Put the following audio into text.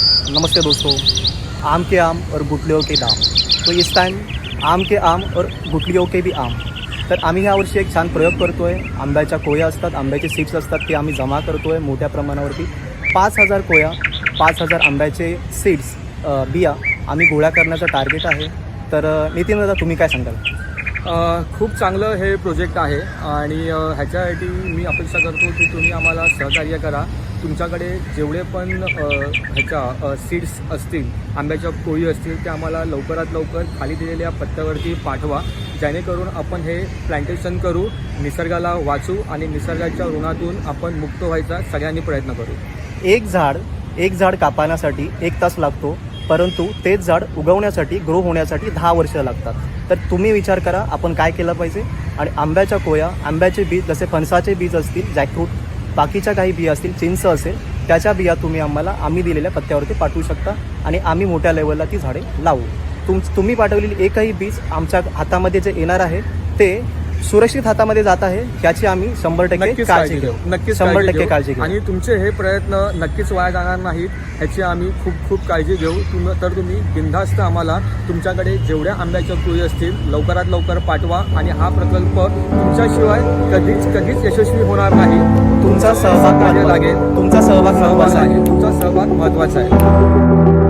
नमस्ते दोस्तों, आम के आम और गुठलियों के दाम. तो इस टाइम आम के आम और गुठलियों के भी आम. तर आम्ही यावर्षी एक छान प्रयोग करतो आहे. आंब्याच्या कोया असतात, आंब्याचे सीड्स असतात, ते आम्ही जमा करतो आहे मोठ्या प्रमाणावरती. 5,000 कोया, 5,000 आंब्याचे सीड्स बिया आम्ही गोळा करण्याचं टार्गेट आहे. तर नितीन दादा, तुम्ही काय सांगाल? खूप चांगलं हे प्रोजेक्ट आहे आणि ह्याच्यासाठी मी अपेक्षा करतो की तुम्ही आम्हाला सहकार्य करा. तुमच्याकडे जेवढे पण सीड्स असतील, आंब्याच्या कोळी असतील, ते आम्हाला लवकरात लवकर खाली दिलेल्या पत्त्यावरती पाठवा, जेणेकरून आपण हे प्लांटेशन करू, निसर्गाला वाचू आणि निसर्गाच्या ऋणातून आपण मुक्त व्हायचा सगळ्यांनी प्रयत्न करू. एक झाड कापण्यासाठी 1 तास लागतो, परंतु तेच झाड उगवण्यासाठी, ग्रो होण्यासाठी 10 वर्ष लागतात. तर तुम्ही विचार करा आपण काय केलं पाहिजे. आणि आंब्याच्या कोया, आंब्याचे बीज, जसे फणसाचे बीज असतील, जॅकफ्रूट, बाकीच्या काही बिया असतील, चिंच असेल, त्याच्या बिया तुम्ही आम्ही दिलेल्या पत्त्यावरती पाठवू शकता आणि आम्ही मोठ्या लेवलला ती झाडे लावू. तुम्ही पाठवलेली एकही बीज आमच्या हातामध्ये जे येणार आहे ते सुरक्षित हातामध्ये जात आहे, याची आम्ही 100% काळजी घेऊ. नक्कीच 100% काळजी घेऊ आणि तुमचे हे प्रयत्न नक्कीच वाया जाणार नाहीत ह्याची आम्ही खूप काळजी घेऊ. तर तुम्ही बिनधास्त आम्हाला तुमच्याकडे जेवढ्या आंब्याच्या कोळी असतील लवकरात लवकर पाठवा आणि हा प्रकल्प तुमच्याशिवाय कधीच यशस्वी होणार नाही. तुमचा सहभाग लागेल. तुमचा सहभाग महत्त्वाचा आहे. तुमचा सहभाग महत्त्वाचा आहे.